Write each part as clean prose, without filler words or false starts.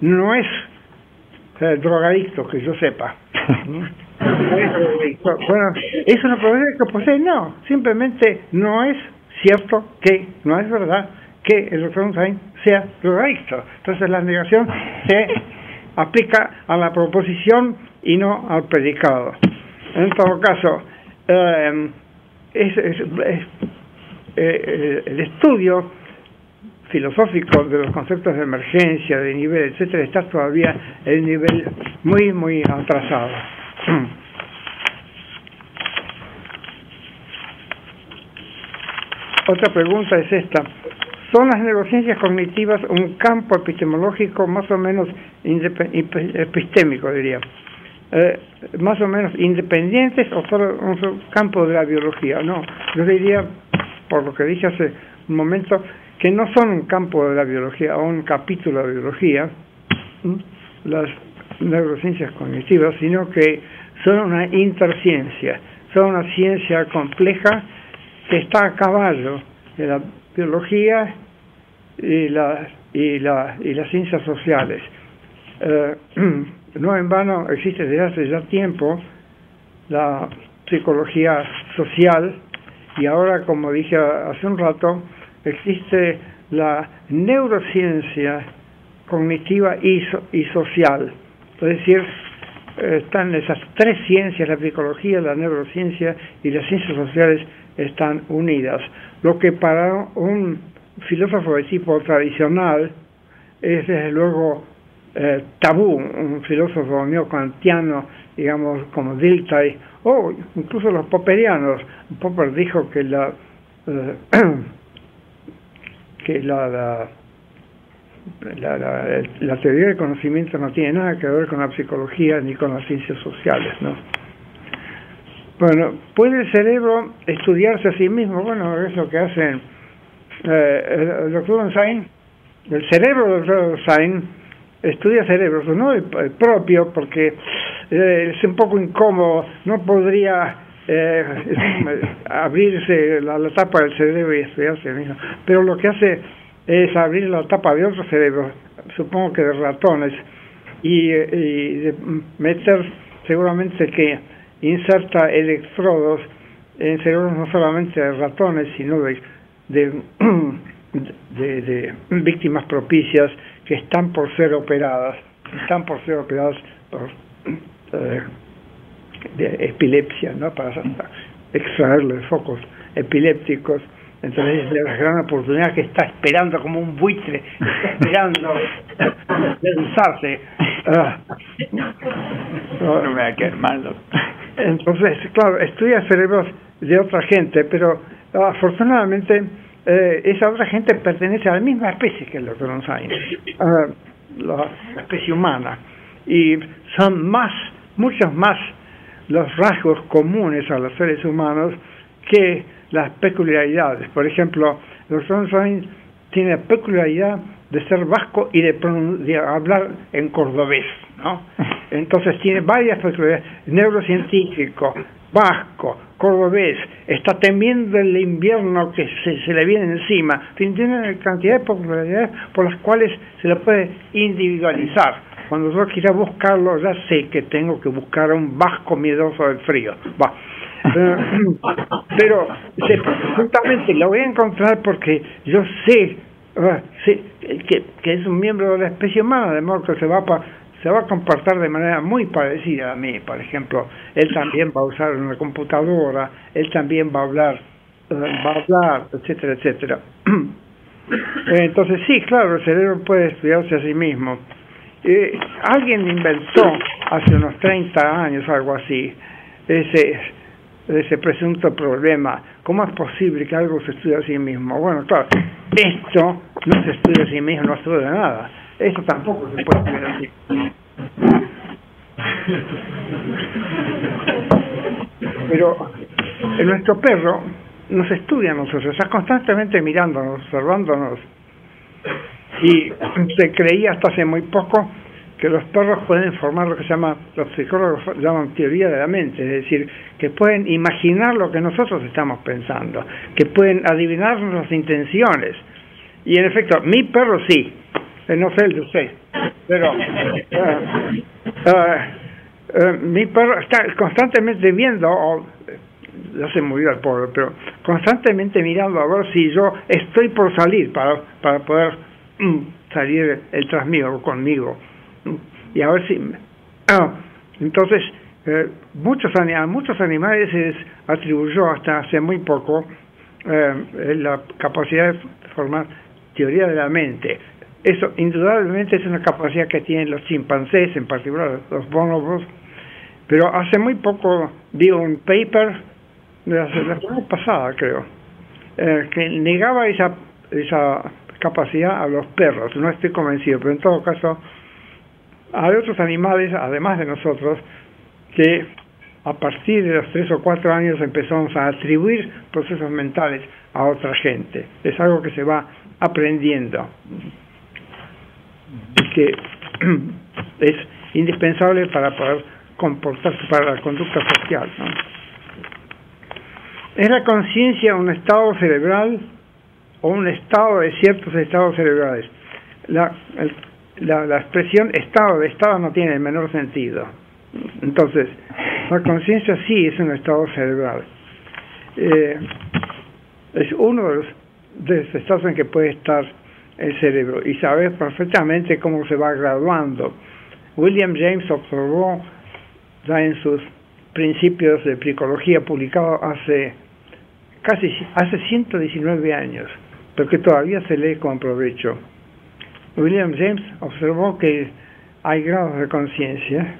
no es drogadicto, que yo sepa. Bueno, ¿es una probabilidad que posee? No, simplemente no es cierto que, no es verdad que el doctor Einstein sea drogadicto. Entonces la negación se aplica a la proposición y no al predicado. En todo caso, el estudio filosófico de los conceptos de emergencia, de nivel, etcétera, está todavía en un nivel muy, muy atrasado. Otra pregunta es esta. ¿Son las neurociencias cognitivas un campo epistemológico más o menos epistémico, diría? Más o menos independientes o solo un campo de la biología? No, yo diría, por lo que dije hace un momento, que no son un campo de la biología o un capítulo de la biología, las neurociencias cognitivas, sino que son una interciencia, son una ciencia compleja que está a caballo de la biología y las ciencias sociales. No en vano existe desde hace ya tiempo la psicología social y ahora, como dije hace un rato, existe la neurociencia cognitiva y social. Es decir, están esas tres ciencias, la psicología, la neurociencia y las ciencias sociales están unidas. Lo que para un filósofo de tipo tradicional es desde luego tabú, un filósofo neokantiano, digamos, como Dilthey, o incluso los popperianos. Popper dijo que la teoría del conocimiento no tiene nada que ver con la psicología ni con las ciencias sociales, ¿no? Bueno, ¿puede el cerebro estudiarse a sí mismo? Bueno, es lo que hacen el doctor Einstein. El cerebro del doctor Einstein estudia cerebros, no el propio, porque es un poco incómodo, no podría abrirse la tapa del cerebro y estudiarse mismo, pero lo que hace es abrir la tapa de otros cerebros, supongo que de ratones, y meter, seguramente que inserta electrodos en cerebros no solamente de ratones, sino de víctimas propicias que están por ser operadas por de epilepsia, ¿no? Para extraerle focos epilépticos. Entonces es la gran oportunidad que está esperando como un buitre, esperando lanzarse. No me va a quedar mal. Entonces, claro, estudia cerebros de otra gente, pero afortunadamente esa otra gente pertenece a la misma especie que el doctor Einstein, la especie humana, y son muchos más los rasgos comunes a los seres humanos que las peculiaridades. Por ejemplo, el doctor Einstein tiene la peculiaridad de ser vasco y de hablar en cordobés, ¿no? Entonces tiene varias peculiaridades: neurocientífico, vasco, cordobés, está temiendo el invierno que se le viene encima. Tiene cantidad de peculiaridades por las cuales se lo puede individualizar. Cuando yo quiera buscarlo, ya sé que tengo que buscar a un vasco miedoso del frío. Va. Pero justamente lo voy a encontrar porque yo sé que es un miembro de la especie humana, de modo que se va a comportar de manera muy parecida a mí. Por ejemplo, él también va a usar una computadora, él también va a hablar, etcétera, etcétera. Entonces sí, claro, el cerebro puede estudiarse a sí mismo. Alguien inventó hace unos 30 años, algo así, ese presunto problema. ¿Cómo es posible que algo se estudie a sí mismo? Bueno, claro, esto no se estudia a sí mismo, no estudia nada. Esto tampoco se puede estudiar así. Pero nuestro perro nos estudia a nosotros, está constantemente mirándonos, observándonos. Y se creía hasta hace muy poco que los perros pueden formar lo que los psicólogos llaman teoría de la mente, es decir, que pueden imaginar lo que nosotros estamos pensando, que pueden adivinar nuestras intenciones. Y en efecto, mi perro sí, no sé el de usted, pero mi perro está constantemente viendo, ya se murió el pobre, pero constantemente mirando a ver si yo estoy por salir para poder salir el tras mío conmigo, y a ver si entonces muchos animales se les atribuyó hasta hace muy poco la capacidad de formar teoría de la mente. Eso indudablemente es una capacidad que tienen los chimpancés, en particular los bonobos, pero hace muy poco vi un paper de la semana pasada, creo, que negaba esa capacidad a los perros. No estoy convencido, pero en todo caso hay otros animales, además de nosotros, que a partir de los 3 o 4 años empezamos a atribuir procesos mentales a otra gente. Es algo que se va aprendiendo y que es indispensable para poder comportarse, para la conducta social, ¿no? ¿Es la conciencia un estado cerebral o un estado de ciertos estados cerebrales? La expresión estado de estado no tiene el menor sentido. Entonces, la conciencia sí es un estado cerebral. Es uno de los estados en que puede estar el cerebro, y saber perfectamente cómo se va graduando. William James observó ya en sus principios de psicología, publicado hace 119 años, pero que todavía se lee con provecho. William James observó que hay grados de conciencia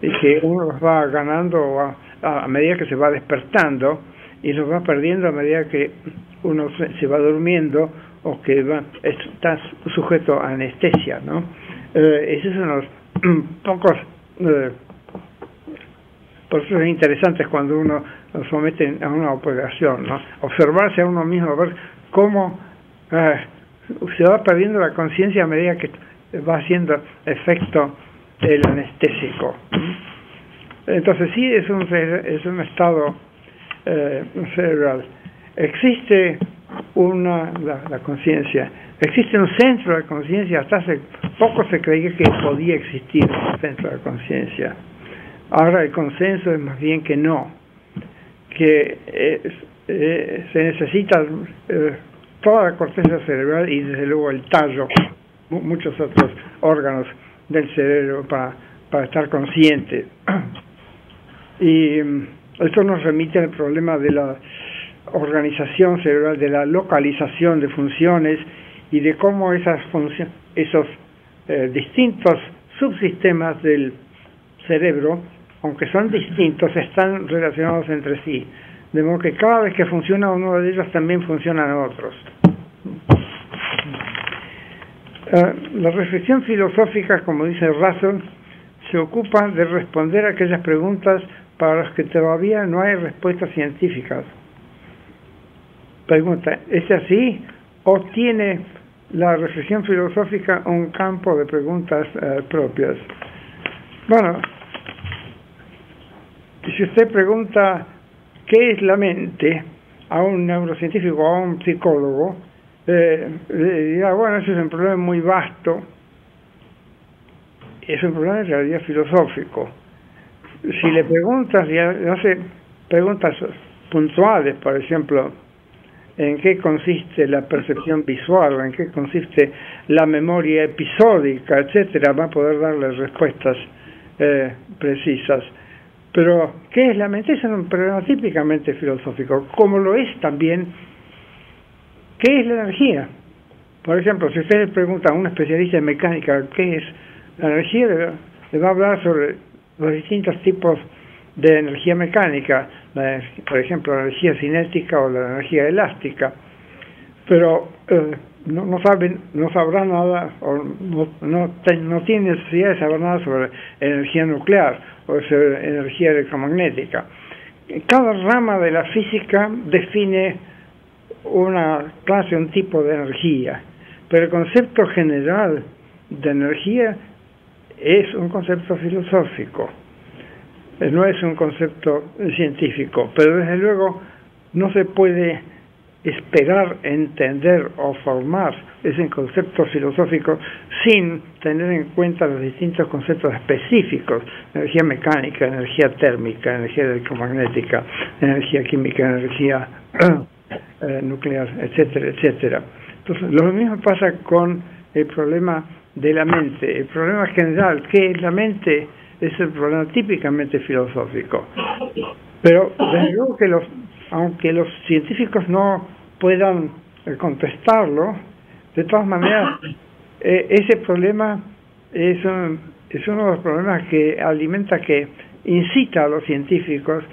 y que uno los va ganando a medida que se va despertando, y los va perdiendo a medida que uno se va durmiendo o que está sujeto a anestesia, ¿no? Esos son los pocos procesos interesantes cuando uno lo somete a una operación, ¿no? Observarse a uno mismo, ver cómo se va perdiendo la conciencia a medida que va haciendo efecto el anestésico. Entonces sí es un estado cerebral. Existe la conciencia, existe un centro de conciencia. Hasta hace poco se creía que podía existir un centro de conciencia. Ahora el consenso es más bien que no, que se necesita toda la corteza cerebral y desde luego el tallo, muchos otros órganos del cerebro para estar consciente. Y esto nos remite al problema de la organización cerebral, de la localización de funciones y de cómo esos distintos subsistemas del cerebro, aunque son distintos, están relacionados entre sí, de modo que cada vez que funciona uno de ellos también funcionan otros. La reflexión filosófica, como dice Russell, se ocupa de responder a aquellas preguntas para las que todavía no hay respuestas científicas. Pregunta, ¿es así o tiene la reflexión filosófica un campo de preguntas propias? Bueno, si usted pregunta qué es la mente a un neurocientífico o a un psicólogo, le dirá, bueno, ese es un problema muy vasto, es un problema en realidad filosófico. Si le preguntas, y hace preguntas puntuales, por ejemplo, en qué consiste la percepción visual, o en qué consiste la memoria episódica, etcétera, va a poder darle respuestas precisas. Pero, ¿qué es la mente? Es un problema típicamente filosófico, como lo es también, ¿qué es la energía? Por ejemplo, si usted le pregunta a un especialista en mecánica qué es la energía, le va a hablar sobre los distintos tipos de energía mecánica, por ejemplo, la energía cinética o la energía elástica, pero no sabrá nada, o no tiene necesidad de saber nada sobre energía nuclear o sobre energía electromagnética. Cada rama de la física define una clase, un tipo de energía, pero el concepto general de energía es un concepto filosófico, no es un concepto científico, pero desde luego no se puede esperar entender o formar ese concepto filosófico sin tener en cuenta los distintos conceptos específicos: energía mecánica, energía térmica, energía electromagnética, energía química, energía nuclear, etcétera, etcétera. Entonces, lo mismo pasa con el problema de la mente. El problema general, ¿qué es la mente?, es el problema típicamente filosófico. Pero desde luego que aunque los científicos no puedan contestarlo, de todas maneras, ese problema es uno de los problemas que incita a los científicos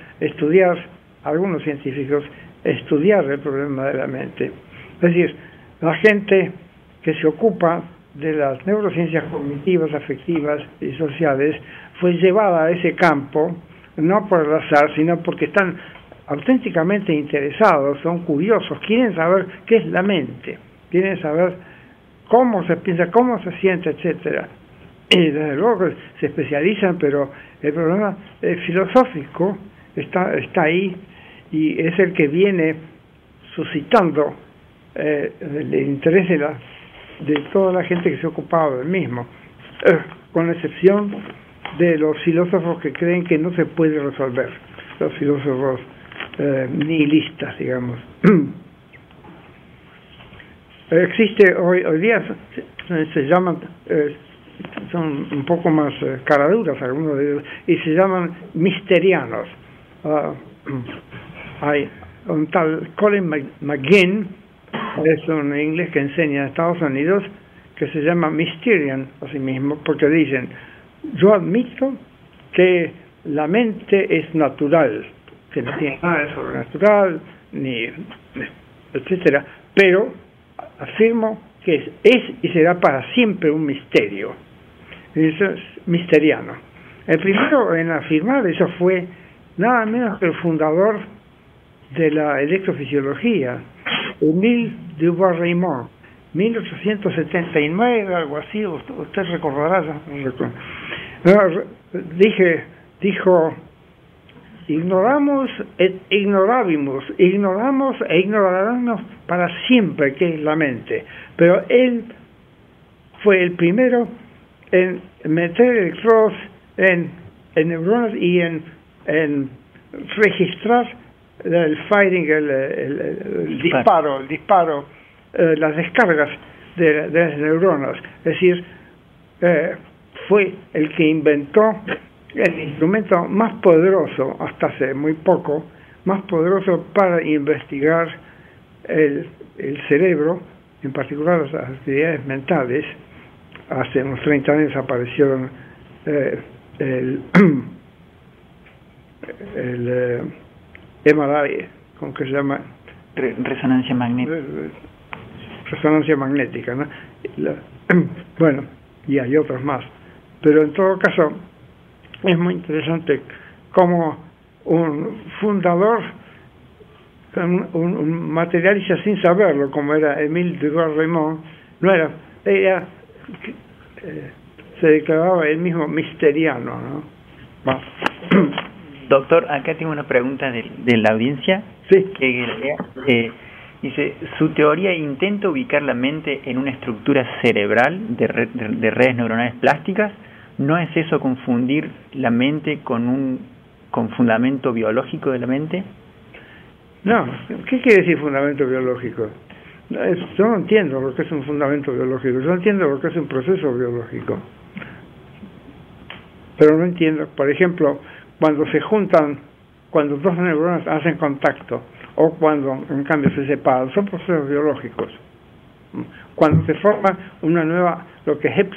algunos científicos, estudiar el problema de la mente. Es decir, la gente que se ocupa de las neurociencias cognitivas, afectivas y sociales fue llevada a ese campo, no por el azar, sino porque están auténticamente interesados, son curiosos, quieren saber qué es la mente, quieren saber cómo se piensa, cómo se siente, etcétera. Y desde luego se especializan, pero el problema filosófico está ahí, y es el que viene suscitando el interés de toda la gente que se ha ocupado del mismo, con excepción de los filósofos que creen que no se puede resolver, los filósofos nihilistas, digamos. Existe hoy día, se llaman, son un poco más caraduras algunos de ellos, y se llaman misterianos. Hay un tal Colin McGinn, es un inglés que enseña en Estados Unidos, que se llama Mysterian a sí mismo, porque dicen: yo admito que la mente es natural, que no tiene nada de sobrenatural, ni etcétera, pero afirmo que es y será para siempre un misterio. Eso es misteriano. El primero en afirmar eso fue nada menos que el fundador de la electrofisiología, Émile Dubois-Reymond, 1879, algo así, usted recordará. Dijo: ignoramos et ignorabimus, ignoramos e ignoraremos para siempre qué es la mente. Pero él fue el primero en meter electrodos en neuronas y en registrar el firing, el disparo, las descargas de las neuronas. Es decir, fue el que inventó el instrumento más poderoso, hasta hace muy poco, más poderoso para investigar el cerebro, en particular las actividades mentales. Hace unos 30 años aparecieron el MRI, ¿cómo que se llama? Resonancia magnética. Resonancia magnética, ¿no? Bueno, y hay otros más. Pero en todo caso, es muy interesante cómo un fundador, un materialista sin saberlo, como era Émile Dubois-Reymond, se declaraba él mismo misteriano, ¿no? Bueno. Doctor, acá tengo una pregunta de la audiencia. Sí. Que dice: su teoría intenta ubicar la mente en una estructura cerebral de redes neuronales plásticas. ¿No es eso confundir la mente con fundamento biológico de la mente? No, ¿qué quiere decir fundamento biológico? Yo no entiendo lo que es un fundamento biológico, yo entiendo lo que es un proceso biológico. Pero no entiendo, por ejemplo, cuando se juntan, cuando dos neuronas hacen contacto, o cuando en cambio se separan, son procesos biológicos. Cuando se forma una nueva, lo que Hepton